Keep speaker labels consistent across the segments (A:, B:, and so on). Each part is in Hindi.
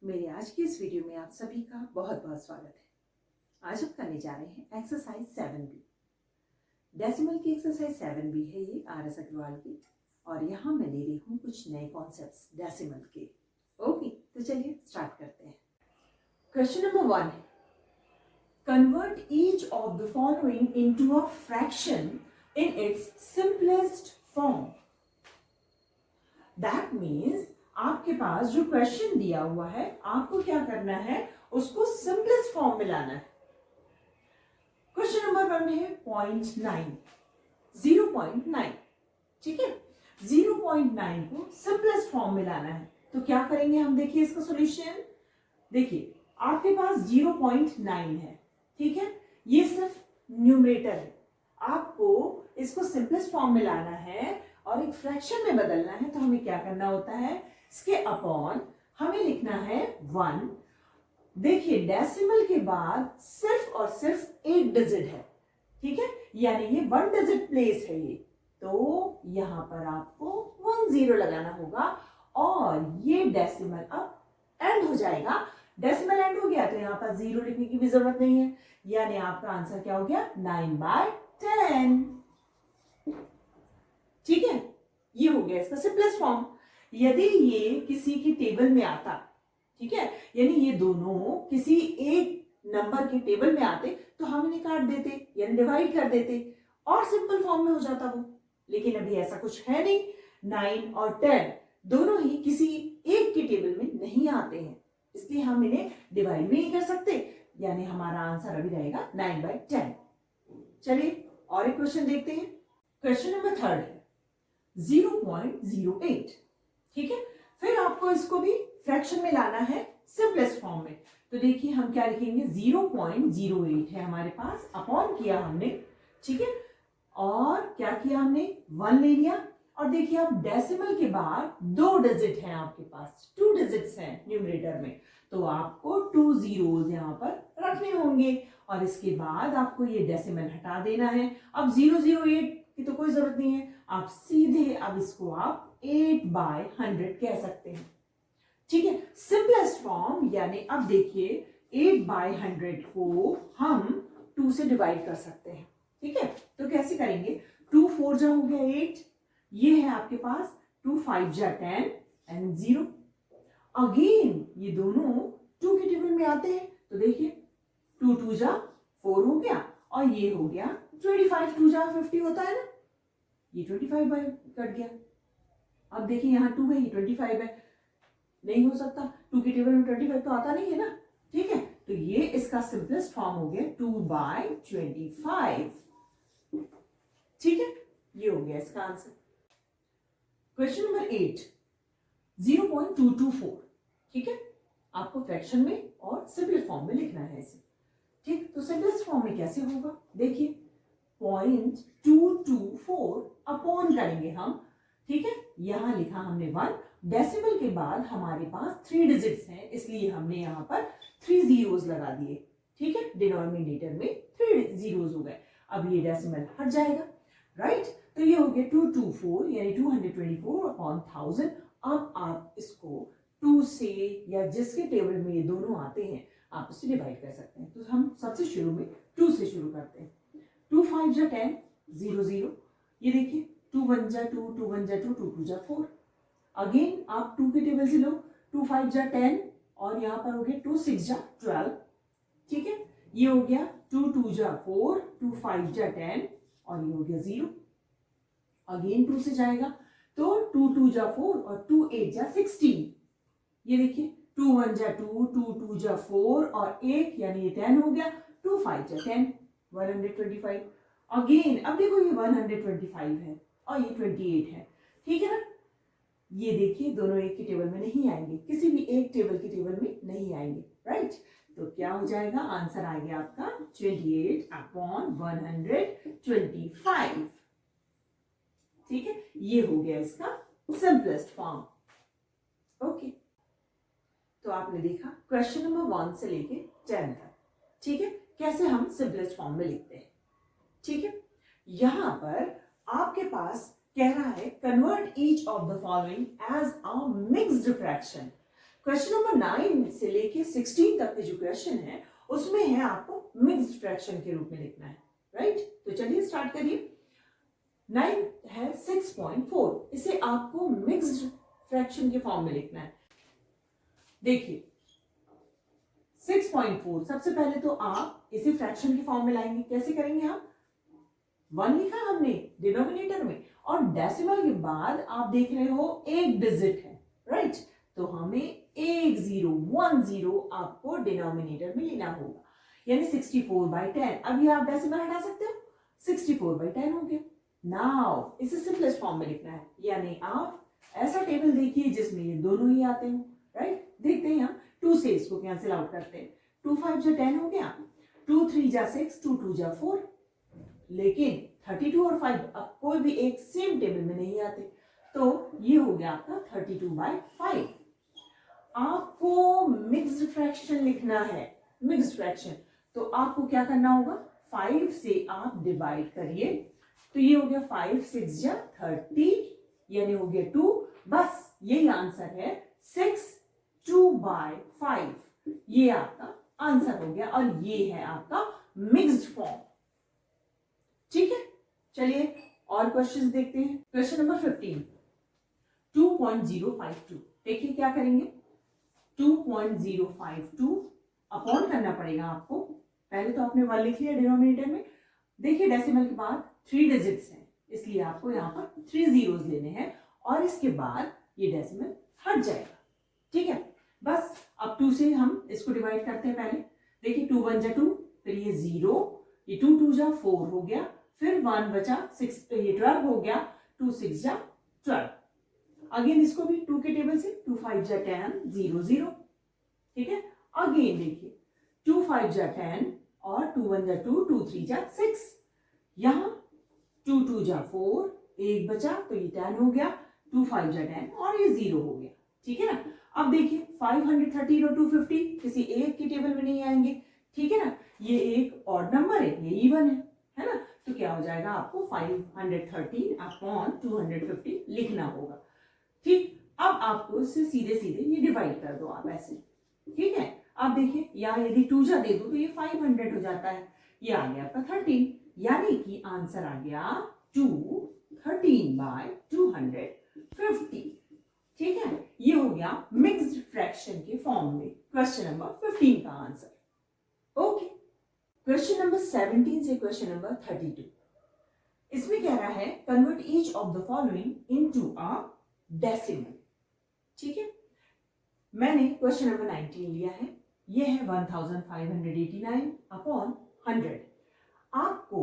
A: मेरे आज की इस वीडियो में आप सभी का बहुत बहुत स्वागत है। आज हम करने जा रहे हैं एक्सरसाइज 7B। डेसिमल की एक्सरसाइज 7B है ये RS अग्रवाल की, और यहाँ मैं ले रही हूँ कुछ नए कॉन्सेप्ट्स डेसिमल के। ओके, तो चलिए स्टार्ट करते हैं। क्वेश्चन नंबर 1 है, convert each of the following into a fraction in its simplest form. That means आपके पास जो क्वेश्चन दिया हुआ है, आपको क्या करना है, उसको सिंपलेस्ट फॉर्म में लाना है। क्वेश्चन नंबर 1 है 0.9, 0.9, ठीक है। 0.9 को सिंपलेस्ट फॉर्म में लाना है, तो क्या करेंगे हम, देखिए इसका सॉल्यूशन। देखिए आपके पास 0.9 है, ठीक है, ये सिर्फ न्यूमरेटर है। आपको इसको सिंपलेस्ट फॉर्म में लाना है और एक फ्रैक्शन में बदलना है, तो हमें क्या करना होता है, इसके अपॉन हमें लिखना है 1। देखिए डेसिमल के बाद सिर्फ और सिर्फ एक डिजिट है, ठीक है, यानी ये 1 डिजिट प्लेस है ये, तो यहां पर आपको 10 लगाना होगा और ये डेसिमल अब एंड हो जाएगा। डेसिमल एंड हो गया तो यहां पर 0 लिखने की भी जरूरत नहीं है, यानी आपका आंसर क्या हो गया, 9/10। ठीक है, ये हो गया इसका सिंपलेस्ट फॉर्म। यदि ये किसी की टेबल में आता, ठीक है, यानी ये दोनों किसी एक नंबर के टेबल में आते, तो हम इन्हें काट देते यानी डिवाइड कर देते और सिंपल फॉर्म में हो जाता वो। लेकिन अभी ऐसा कुछ है नहीं, 9 और 10 दोनों ही किसी एक के टेबल में नहीं आते हैं, इसलिए हम इन्हें डिवाइड भी नहीं कर सकते, यानी हमारा आंसर अभी रहेगा 9/10। चलिए और एक क्वेश्चन देखते हैं। क्वेश्चन नंबर 3 है 0.08, ठीक है। फिर आपको इसको भी फ्रैक्शन में लाना है सिंपलेस्ट फॉर्म में, तो देखिए हम क्या लिखेंगे, 0.08 है हमारे पास, अपॉन किया हमने, ठीक है, और क्या किया हमने, 1 ले लिया। और देखिए अब डेसिमल के बाद 2 डिजिट हैं आपके पास, 2 डिजिट्स हैं न्यूमरेटर में, तो आपको 2 zeros यहां पर रखने होंगे और इसके बाद आपको ये डेसिमल हटा देना है। अब 008 की तो कोई जरूरत नहीं है, आप सीधे अब इसको आप 8/100 कह सकते हैं, ठीक है, सिंपलेस्ट फॉर्म। यानी अब देखिए 8/100 को हम 2 से डिवाइड कर सकते हैं, ठीक है, तो कैसे करेंगे, 2 4 जा हो गया 8, ये है आपके पास 2 5 जा 10 एंड 0। अगेन ये दोनों 2 के टेबल में आते हैं, तो देखिए 2 2 जा 4 हो गया और ये हो गया 25, 2 जा 50 होता है ना, ये 25 बाय कट गया। अब देखिए यहाँ 2 है, ये 25 है, नहीं हो सकता, 2 के टेबल में 25 तो आता नहीं है ना, ठीक है, तो ये इसका सिंपलेस्ट फॉर्म हो गया 2/25, ठीक है, ये हो गया इसका आंसर। क्वेश्चन नंबर 8 0.224, ठीक है, आपको फ्रैक्शन में और सिंपल फॉर्म में लिखना है इसे, ठीक, तो सिंपलेस्ट फॉर्म में कैसे होगा, देखिए 0.224 अपॉन करेंगे हम, ठीक है, यहां लिखा हमने 1, डेसिमल के बाद हमारे पास 3 डिजिट्स हैं, इसलिए हमने यहां पर 3 zeros लगा दिए, ठीक है, डिनोमिनेटर में 3 zeros हो गए। अब ये डेसिमल हट जाएगा, राइट, तो ये हो गया 224 यानी 224 अपॉन 1000। अब आप इसको 2 से या जिसके टेबल में ये दोनों आते हैं आप इससे डिवाइड कर सकते हैं, तो हम सबसे शुरू में 2 से शुरू करते हैं। 2 5 जा 10 0 0, ये देखिए 2 1 जा 2 2 1 जा 2 2 2 जा 4। अगेन आप 2 के टेबल से लो, 2 5 जा 10 और यहाँ पर हो गया 2 6 जा 12, ठीक है, ये हो गया 2 2 जा 4 2 5 जा 10 और ये हो गया 0। अगेन 2 से जाएगा तो 2 2 जा 4 और 2 8 जा 16, ये देखिए 2 1 जा 2 2 2 जा 4 और 1 यानी ये 10 हो गया, 2 5 जा 10 125। अगेन अब देखो ये 125 है और ये 28 है, ठीक है ना, ये देखिए दोनों एक के टेबल में नहीं आएंगे, किसी भी एक टेबल के टेबल में नहीं आएंगे, राइट, तो क्या हो जाएगा, आंसर आ गया आपका 28/125, ठीक है, ये हो गया इसका सिंपलेस्ट फॉर्म। ओके, तो आपने देखा क्वेश्चन नंबर 1 से लेके 10 तक, ठीक है, कैसे हम सिंपलेस्ट फॉर्म में लिखते हैं, ठीक है। यहां पर आपके पास कह रहा है convert each of the following as a mixed fraction. Question number 9 से लेके 16 तक के जो क्वेश्चन है उसमें है आपको मिक्स्ड फ्रैक्शन के रूप में लिखना है, राइट। तो चलिए स्टार्ट करिए। 9 है 6.4, इसे आपको मिक्स्ड फ्रैक्शन के फॉर्म में लिखना है। देखिए 6.4, सबसे पहले तो आप इसे फ्रैक्शन के फॉर्म में लाएंगे। कैसे करेंगे आप? 1 लिखा हमने डिनोमिनेटर में और डेसिमल के बाद आप देख रहे हो एक डिजिट है, राइट। तो हमें 10 आपको डिनोमिनेटर में लेना होगा, यानी 64/10। अभी आप डेसिमल हटा सकते हो, 64/10 हो गया। नाउ इसे सिंपलेस्ट फॉर्म में लिखना है, यानी आप ऐसा टेबल देखिए जिसमें ये दोनों ही आते हो, राइट। देखते हैं हम 2 से इसको कैंसिल आउट करते हैं। 2 5 जा 10 हो गया, 2 3 जा 6, 2 2 जा 4। लेकिन 32 और 5 अब कोई भी एक सेम टेबल में नहीं आते, तो ये हो गया आपका 32/5। आपको मिक्स्ड फ्रैक्शन लिखना है, मिक्स्ड फ्रैक्शन। तो आपको क्या करना होगा, 5 से आप डिवाइड करिए, तो ये हो गया 5 6 जा 30, यानी हो गया 2। बस यही आंसर है, 6 2/5। ये आपका आंसर हो गया और ये है आपका मिक्स्ड फॉर्म, ठीक है। चलिए और क्वेश्चंस देखते हैं। Question number 15, 2.052। देखिए क्या करेंगे, 2.052 अपॉन करना पड़ेगा आपको। पहले तो आपने 1 लिख लिया डिनोमिनेटर में। देखिए डेसिमल के बाद 3 डिजिट्स हैं, इसलिए आपको यहाँ पर 3 zeros लेने हैं और इसके बाद ये डेसिमल हट जाएगा, ठीक है। बस अब 2 से हम इसको डिवाइड करते हैं पहले। देखिए 2 1 जा 2, फिर ये 0, ये 2 2 जा 4 हो गया, फिर 1 बचा 6, ये 12 हो गया, 2 6 जा 12। अगेन इसको भी 2 के टेबल से 2 5 जा 10 0 0, ठीक है। अगेन देखिए 2 5 जा 10 और 2 1 जा 2, 2 3 जा 6। यहां 2 2 जा 4, 1 बचा तो ये 10 हो गया, 2 5 जा 10 और ये 0 हो गया, ठीक है ना। अब देखिए 513 और 250 किसी एक के टेबल में नहीं आएंगे, ठीक है ना। ये एक ऑड नंबर है, ये इवन है ना। तो क्या हो जाएगा, आपको 513 अपॉन 250 लिखना होगा, ठीक। अब आपको इससे सीधे सीधे ये डिवाइड कर दो आप ऐसे, ठीक है। अब देखिए यहाँ यदि 2 जा दे दो तो ये 500 हो जाता है, ये आ गया आपका 13, यानी कि आंसर आ गया 13/250, ठीक है। ये हो गया मिक्स्ड फ्रैक्शन के फॉर्म में क्वेश्चन नंबर 15 का आंसर। ओके, क्वेश्चन नंबर 17 से क्वेश्चन नंबर 32। इसमें कह रहा है convert each of the following into a decimal, ठीक है। मैंने क्वेश्चन नंबर 19 लिया है, ये है 1589 अपॉन 100। आपको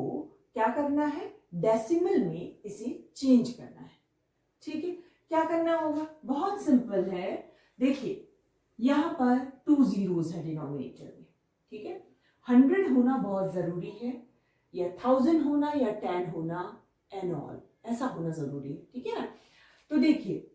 A: क्या करना है, डेसिमल में इसे चेंज करना है, ठीक है। क्या करना होगा, बहुत सिंपल है। देखिए यहां पर 2 zeros है डिनोमिनेटर में, ठीक है। 100 होना बहुत जरूरी है, या 1000 होना या 10 होना, एंड ऑल ऐसा होना जरूरी है, ठीक है ना। तो देखिए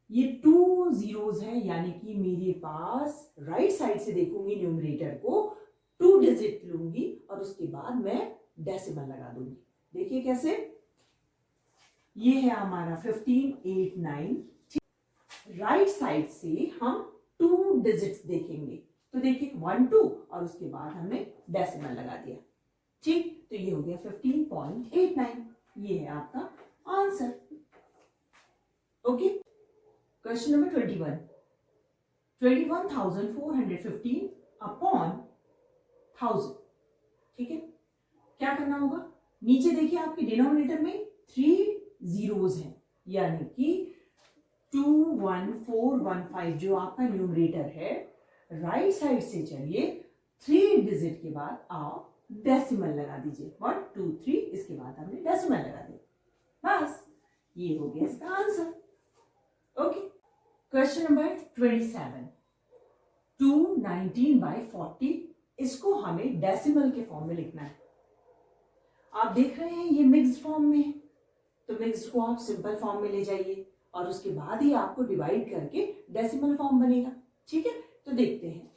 A: ये 2 zeros है, यानी कि मेरे पास राइट साइड से देखूंगी न्यूमरेटर को 2 डिजिट लूंगी और उसके बाद मैं डेसिमल लगा दूंगी। देखिए कैसे, ये है हमारा 1589, राइट साइड से हम 2 डिजिट्स देखेंगे, तो देखिए 1 2 और उसके बाद हमने डेसिमल लगा दिया, ठीक। तो ये हो गया 15.89, ये है आपका answer. Okay, question number 21, 21,415 upon 1000, ठीक है। क्या करना होगा, नीचे देखिए आपके डिनोमिनेटर में 3 zeros हैं, यानी कि 21415 जो आपका न्यूमरेटर है, राइट साइड से चलिए 3 डिजिट के बाद आप डेसिमल लगा दीजिए, 1 2 3, इसके बाद हमने डेसिमल लगा दिया, बस ये हो गया इसका आंसर। ओके, क्वेश्चन नंबर 27, 219/40, इसको हमें डेसिमल के फॉर्म में लिखना है। आप देख रहे हैं ये मिक्स्ड फॉर्म में है, तो मिक्स्ड को आप सिंपल फॉर्म में ले जाइए और उसके बाद ही आपको डिवाइड करके डेसिमल फॉर्म बनेगा, ठीक है। तो देखते हैं,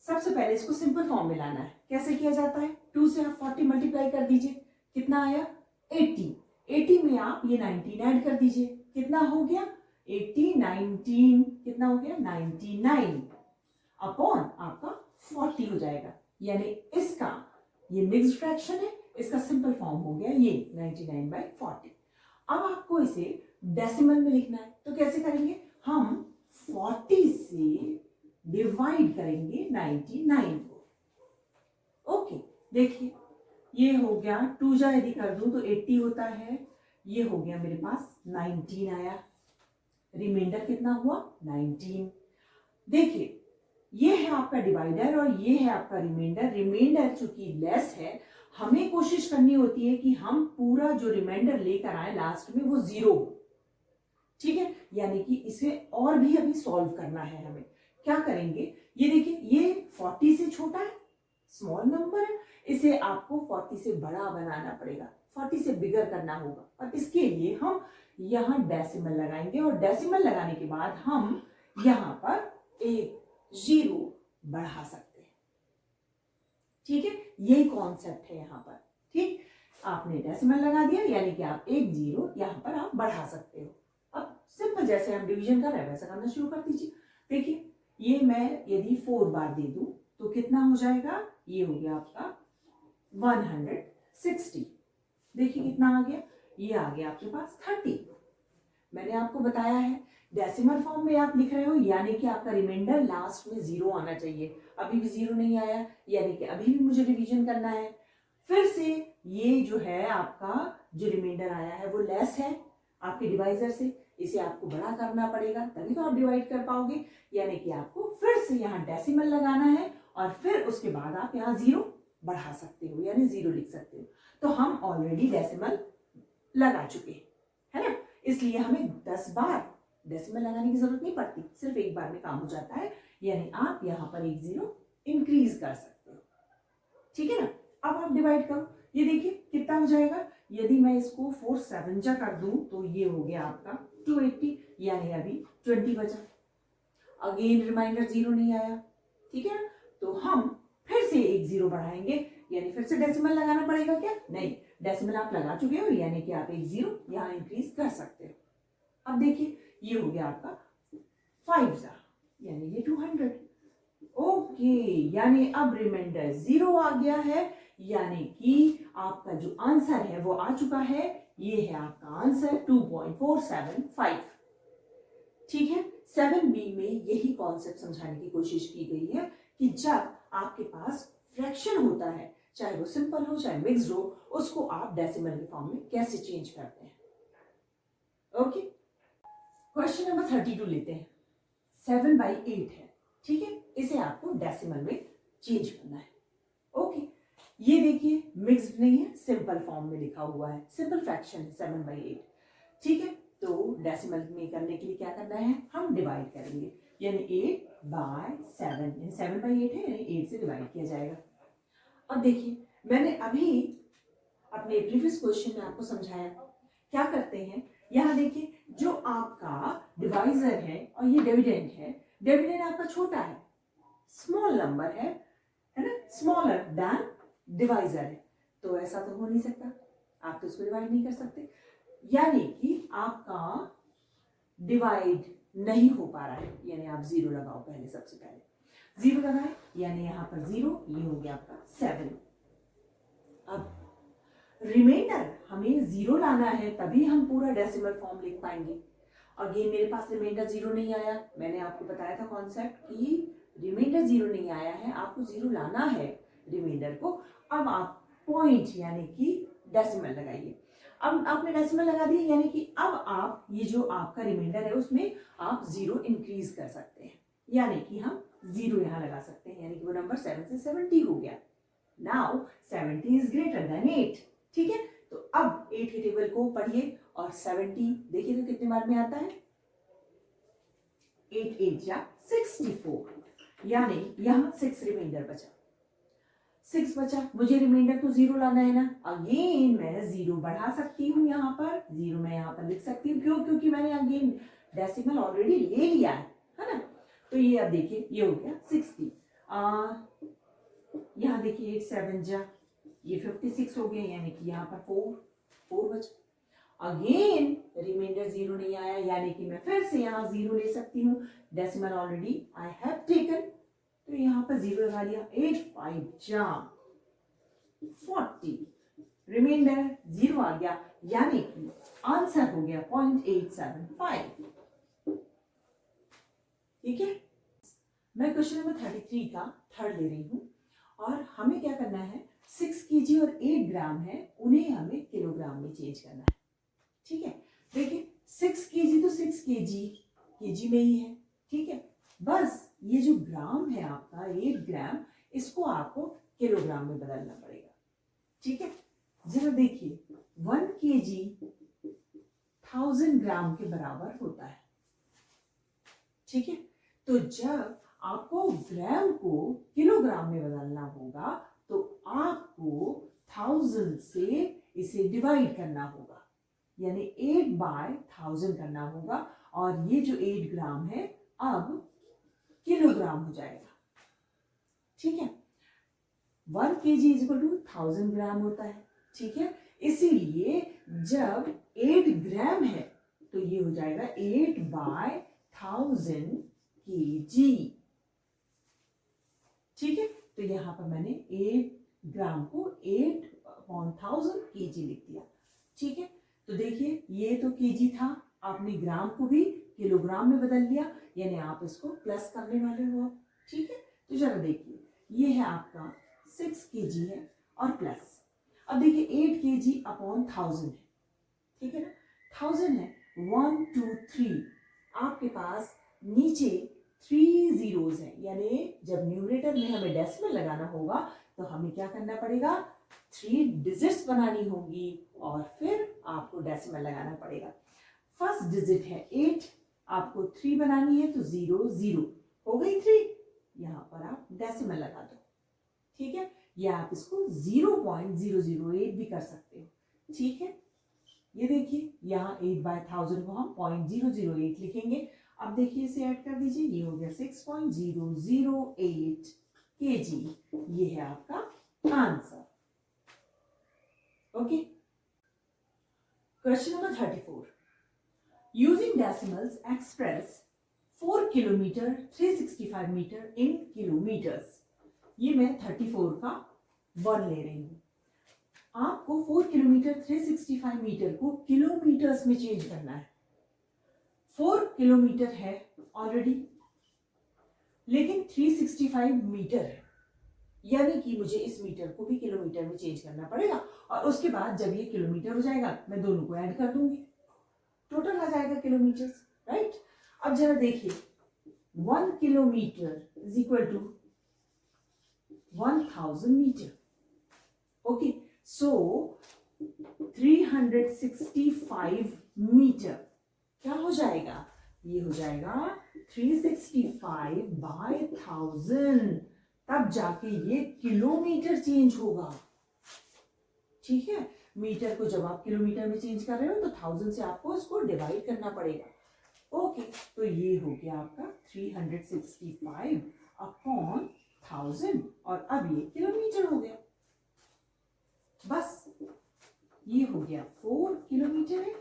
A: सबसे पहले इसको सिंपल फॉर्म में लाना है। कैसे किया जाता है, 2 से आप 40 मल्टीप्लाई कर दीजिए, कितना आया 80, 80 में आप ये 19 ऐड कर दीजिए, कितना हो गया 80 19 कितना हो गया 99 अपॉन आपका 40 हो जाएगा, यानी इसका ये मिक्स्ड फ्रैक्शन है, इसका सिंपल फॉर्म हो गया ये 99/40। अब आपको इसे डेसिमल में लिखना है, तो कैसे करेंगे, हम 40 से डिवाइड करेंगे 99 को। ओके, देखिए ये हो गया 2 जा यदि कर दूं तो 80 होता है, ये हो गया मेरे पास 19 आया, रिमाइंडर कितना हुआ 19। देखिए ये है आपका डिवाइडर और ये है आपका रिमाइंडर। रिमाइंडर चूंकि लेस है, हमें कोशिश करनी होती है कि हम पूरा जो रिमाइंडर लेकर आए लास्ट में वो 0 हो, ठीक है, यानी कि इसे और भी अभी सॉल्व करना है हमें। क्या करेंगे, ये देखिए ये 40 से छोटा है, स्मॉल नंबर है, इसे आपको 40 से बड़ा बनाना पड़ेगा, 40 से बिगर करना होगा, और इसके लिए हम यहाँ डेसिमल लगाएंगे और डेसिमल लगाने के बाद हम यहाँ पर एक 0 बढ़ा सकते हैं, ठीक है, यही कॉन्सेप्ट है यहाँ पर। ठीक, आपने डेसिमल लगा दिया, यानी कि आप एक 0 यहाँ पर आप बढ़ा सकते हो। अब सिंपल जैसे हम डिवीजन कर रहे हैं वैसा करना शुरू कर दीजिए। देखिए ये मैं यदि 4 बार दे दूं तो कितना हो जाएगा, ये हो गया आपका 160। देखिए कितना आ गया, ये आ गया आपके पास 30। मैंने आपको बताया है डेसिमल फॉर्म में आप लिख रहे हो, यानी कि आपका रिमाइंडर लास्ट में 0 आना चाहिए, अभी भी 0 नहीं आया, यानी कि अभी भी मुझे रिवीजन करना है। फिर से ये जो है आपका जो रिमाइंडर आया है वो लेस है आपके डिवाइजर से, इसे आपको बड़ा करना पड़ेगा तभी तो आप डिवाइड कर पाओगे, यानी कि आपको फिर से यहाँ डेसिमल लगाना है और फिर उसके बाद आप यहाँ 0 बढ़ा सकते हो, यानी 0 लिख सकते हो। तो हम ऑलरेडी डेसिमल लगा चुके हैं, है ना, इसलिए हमें 10 बार डेसिमल लगाने की जरूरत नहीं पड़ती, सिर्फ एक बार में काम हो जाता है, यानी आप यहाँ पर एक 0 इंक्रीज कर सकते हो, ठीक है ना। अब आप डिवाइड करो, ये देखिए कितना हो जाएगा, यदि मैं इसको 4 7 जा कर दूं तो ये हो गया आपका 280, यानी अभी 20 बचा। अगेन रिमाइंडर 0 नहीं आया, ठीक है ना, तो हम फिर से एक 0 बढ़ाएंगे, यानी फिर से डेसिमल लगाना पड़ेगा क्या, नहीं, डेसिमल आप लगा चुके हो, यानी कि आप एक 0 यहाँ इंक्रीज कर सकते हो। अब देखिए ये हो गया आपका 5 यानी ये 200। ओके, यानी अब रिमाइंडर 0 आ गया है, यानी कि आपका जो आंसर है वो आ चुका है, ये है आपका आंसर 2.475। ठीक है, 7B में यही कॉन्सेप्ट समझाने की कोशिश की गई है कि जब आपके पास फ्रैक्शन होता है, चाहे वो सिंपल हो चाहे मिक्स्ड हो, उसको आप डेसिमल के फॉर्म में कैसे चेंज करते हैं। ओके, क्वेश्चन नंबर 32 लेते हैं। 7/8 है, ठीक है, इसे आपको डेसिमल में चेंज करना है। ओके, ये देखिए मिक्स्ड नहीं है, सिंपल फॉर्म में लिखा हुआ है, सिंपल फ्रैक्शन है 7/8, ठीक है, तो डेसिमल में करने के लिए क्या करना है, हम डिवाइड करेंगे, यानी 8/7, 7/8 है, यानी 8 से डिवाइड किया जाएगा। अब देखिए मैंने अभी अपने प्रीवियस क्वेश्चन में आपको समझाया, क्या करते हैं, यहाँ देखिए जो आपका डिवाइजर है और ये डिविडेंड है, डिविडेंड आपका छोटा है, स्मॉल नंबर है ना, स्मॉलर देन डिवाइजर है, तो ऐसा तो हो नहीं सकता, आप तो इसको डिवाइड नहीं कर सकते, यानी कि आपका डिवाइड नहीं हो पा रहा है, यानी आप 0 लगाओ, पहले सबसे पहले 0 लगाए, यानी यहाँ पर 0, ये हो गया आपका 7। अब रिमाइंडर हमें 0 लाना है, तभी हम पूरा डेसिमल फॉर्म लिख पाएंगे। अगेन मेरे पास रिमाइंडर 0 नहीं आया, मैंने आपको बताया था कॉन्सेप्ट कि रिमाइंडर 0 नहीं आया है, आपको 0 लाना है रिमाइंडर को। अब आप पॉइंट यानी कि डेसिमल लगाइए, अब आपने डेसिमल लगा दिया, यानी कि अब आप ये जो आपका रिमाइंडर है उसमें आप 0 इंक्रीज कर सकते हैं, यानी कि हम 0 यहाँ लगा सकते हैं, यानी कि वो नंबर 7 से 70 हो गया। नाउ 70 इज ग्रेटर देन 8, ठीक है, तो अब 8 के टेबल को पढ़िए और 70 देखिए तो कितने बार में आता है, 8 8 या 64, यानी यहाँ 6 रिमाइंडर बचा, 6 बचा, मुझे रिमाइंडर तो 0 लाना है ना, अगेन मैं 0 बढ़ा सकती हूँ, यहाँ पर 0 मैं यहाँ पर लिख सकती हूँ, क्यों, क्योंकि मैंने अगेन डेसिमल ऑलरेडी ले लिया है ना, तो ये अब देखिए ये हो गया 60, यहाँ देखिए 8 7 जा, ये 56 हो गया, यानी कि यहाँ पर 4 बचा, अगेन रिमाइंडर 0 नहीं आया, यानी कि मैं फिर से यहाँ 0 ले सकती हूँ। Decimal already I have taken, तो यहाँ पर 0 लगा लिया। 8 5 जा 40, रिमाइंडर 0 आ गया, यानी कि आंसर हो गया 0.875। ठीक है, मैं क्वेश्चन नंबर 33 का थर्ड ले रही हूँ और हमें क्या करना है, 6 kg और 8 ग्राम है, उन्हें हमें किलोग्राम में चेंज करना है। ठीक है, देखिए 6 kg तो 6 kg में ही है। ठीक है, बस ये जो ग्राम है आपका 8 ग्राम, इसको आपको किलोग्राम में बदलना पड़ेगा। ठीक है, जरा देखिए 1 kg 1000 ग्राम के बराबर होता है। ठीक है, तो जब आपको ग्राम को किलोग्राम में बदलना होगा तो आपको 1000 से इसे डिवाइड करना होगा, यानी 8/1000 करना होगा, और ये जो 8 ग्राम है अब किलोग्राम हो जाएगा। ठीक है, 1 kg इज इक्वल टू 1000 ग्राम होता है। ठीक है, इसीलिए जब 8 ग्राम है तो ये हो जाएगा 8/1000 kg। ठीक है, तो यहां पर मैंने 8 ग्राम को 8/1000 kg लिख दिया। ठीक है, तो देखिए ये तो kg था, आपने ग्राम को भी किलोग्राम में बदल लिया, यानी आप इसको प्लस करने वाले हो। ठीक है, तो जरा देखिए ये है आपका 6 kg है और प्लस, अब देखिए 8 kg अपॉन 1000 है। ठीक है ना, 1000 है 1 2 3, आपके पास नीचे 3 zeros है, यानी जब न्यूमरेटर में हमें डेसिमल लगाना होगा तो हमें क्या करना पड़ेगा, 3 डिजिट्स बनानी होगी और फिर आपको डेसिमल लगाना पड़ेगा। फर्स्ट डिजिट है 8, आपको 3 बनानी है तो 0 0 हो गई 3, यहां पर आप डेसिमल लगा दो। ठीक है, या आप इसको 0.008 भी कर सकते हो। ठीक है, ये देखिए यहाँ 8/1000 को हम 0.008 लिखेंगे। अब देखिए इसे ऐड कर दीजिए, ये हो गया 6.008 kg, ये है आपका answer. Okay, question number 34, using decimals express 4 kilometre 365 metre in kilometres. ये मैं 34 का 1 ले रही हूं। आपको 4 किलोमीटर 365 मीटर को किलोमीटर्स में चेंज करना है। 4 किलोमीटर है ऑलरेडी, लेकिन 365 मीटर है, यानी कि मुझे इस मीटर को भी किलोमीटर में चेंज करना पड़ेगा, और उसके बाद जब ये किलोमीटर हो जाएगा मैं दोनों को ऐड कर दूंगी, टोटल आ जाएगा किलोमीटर्स। राइट, अब जरा देखिए 1 kilometre is equal to 1000 metre. Okay, so 365 metre क्या हो जाएगा, ये हो जाएगा 365/1000, तब जाके ये किलोमीटर चेंज होगा। ठीक है, मीटर को जब आप किलोमीटर में चेंज कर रहे हो तो 1000 से आपको इसको डिवाइड करना पड़ेगा। ओके, तो ये हो गया आपका 365/1000, और अब ये किलोमीटर हो गया। बस ये हो गया 4 किलोमीटर है।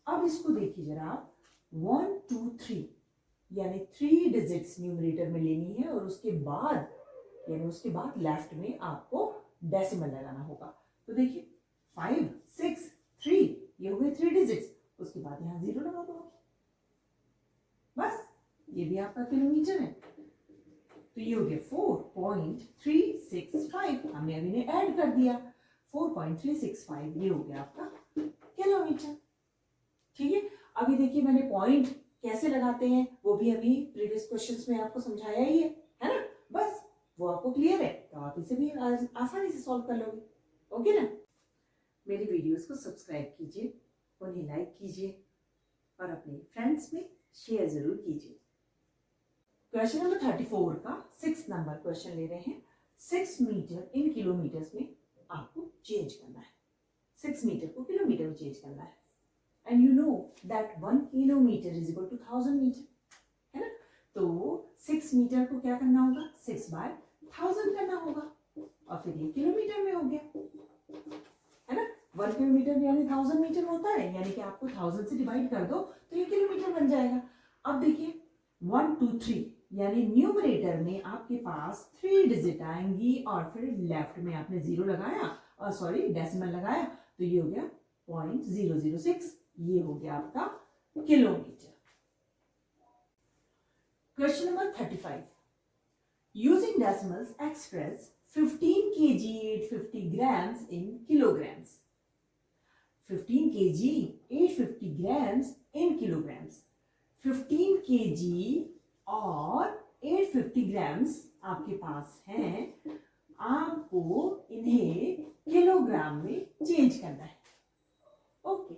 A: अब इसको देखिए जरा आप 1 2 3, यानी 3 डिजिट्स न्यूमरेटर में लेनी है, और उसके बाद लेफ्ट में आपको डेसिमल लगाना होगा। तो देखिए 5 6 3, ये हो गए 3 डिजिट्स, उसके बाद यहाँ 0 लगा दो। बस ये भी आपका किलोमीटर है, तो ये हो गया 4.365, हमने अभी ने ऐड कर दिया 4.365, ये हो गया आपका किलोमीटर। ठीक है, अभी देखिए मैंने पॉइंट कैसे लगाते हैं वो भी अभी प्रीवियस क्वेश्चंस में आपको समझाया ही है ना, बस वो आपको क्लियर है तो आप इसे भी आसानी से सॉल्व कर लोगे। ओके ना, मेरी वीडियोस को सब्सक्राइब कीजिए, उन्हें लाइक कीजिए और अपने फ्रेंड्स में शेयर जरूर कीजिए। क्वेश्चन नंबर 34 का 6 नंबर क्वेश्चन ले रहे हैं। 6 मीटर इन किलोमीटर्स में आपको चेंज करना है, 6 मीटर को किलोमीटर में चेंज करना है, and you know that 1 kilometre is equal to 1000 metre, है ना। तो 6 मीटर को क्या करना होगा, 6/1000 करना होगा, और फिर ये किलोमीटर में हो गया, है ना। 1 किलोमीटर यानी 1000 मीटर होता है, यानी कि आपको 1000 से डिवाइड कर दो तो ये किलोमीटर बन जाएगा। अब देखिए 1 2 3 यानी न्यूमरेटर में आपके पास 3 डिजिट आएंगी और फिर लेफ्ट में आपने जीरो लगाया और सॉरी डेसिमल लगाया तो ये हो गया 0.006, ये हो गया आपका kilometre. Question number 35, using decimals express 15 kg 850 grams in kilograms। 15 kg 850 grams in kilograms। 15 kg और 850 grams आपके पास हैं, आपको इन्हें किलोग्राम में चेंज करना है। ओके,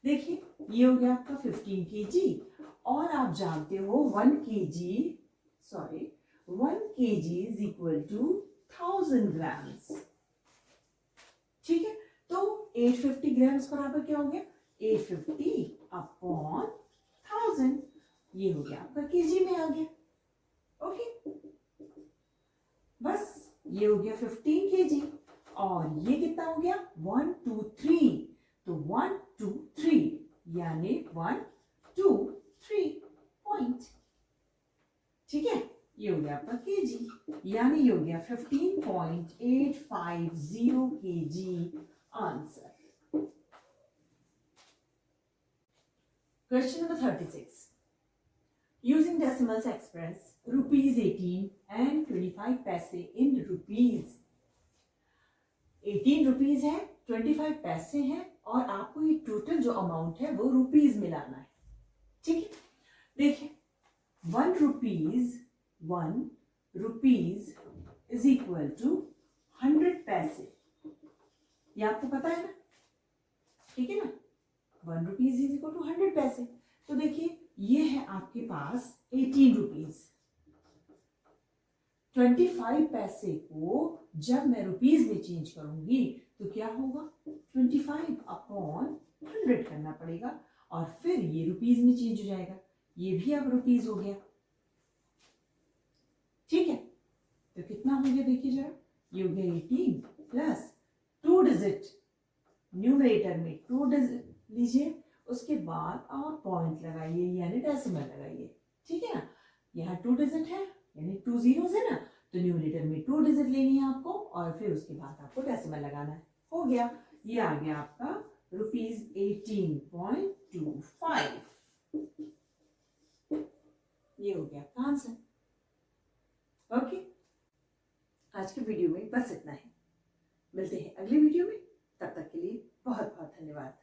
A: देखिए ये हो गया आपका 15 kg और आप जानते हो 1 kg is equal to 1000 grams. ठीक है, तो 850 ग्राम्स बराबर क्या हो गया 850 अपॉन 1000, ये हो गया आपका केजी में आ गया। ओके, बस ये हो गया 15 केजी और ये कितना हो गया 1 2 3, तो 1 2 3 यानी 1 2 3 पॉइंट। ठीक है, ये हो गया आपका केजी, यानी ये हो गया 15.850 KG answer. Question number 36, using decimals express ₹18 and 25 पैसे इन रुपीज। 18 रुपीज है, 25 पैसे हैं और आपको ये टोटल जो अमाउंट है वो रुपीज में लाना है। ठीक है, देखिए 1 रुपीज इज इक्वल टू 100 पैसे, ये आपको पता है ना। ठीक है ना, 1 रुपीज इज इक्वल टू 100 पैसे। तो देखिए ये है आपके पास 18 रुपीज, 25 पैसे को जब मैं रुपीज में चेंज करूंगी तो क्या होगा 25 अपॉन 100 करना पड़ेगा और फिर ये रुपीज में चेंज हो जाएगा, ये भी अब रुपीज हो गया। ठीक है, तो कितना हो गया देखिए जरा, ये हो गया 18 प्लस 2 डिजिट न्यूमरेटर में 2 डिजिट लीजिए, उसके बाद आप पॉइंट लगाइए यानी डेसिमल लगाइए। ठीक है ना, यहाँ 2 डिजिट है यानी 2 zeros है ना, तो न्यूमरेटर में 2 डिजिट लेनी है आपको और फिर उसके बाद आपको डेसिमल लगाना है। हो गया, ये आ गया आपका ₹18.25, ये हो गया आपका आंसर। ओके, आज के वीडियो में बस इतना ही, मिलते हैं अगले वीडियो में, तब तक के लिए बहुत बहुत धन्यवाद।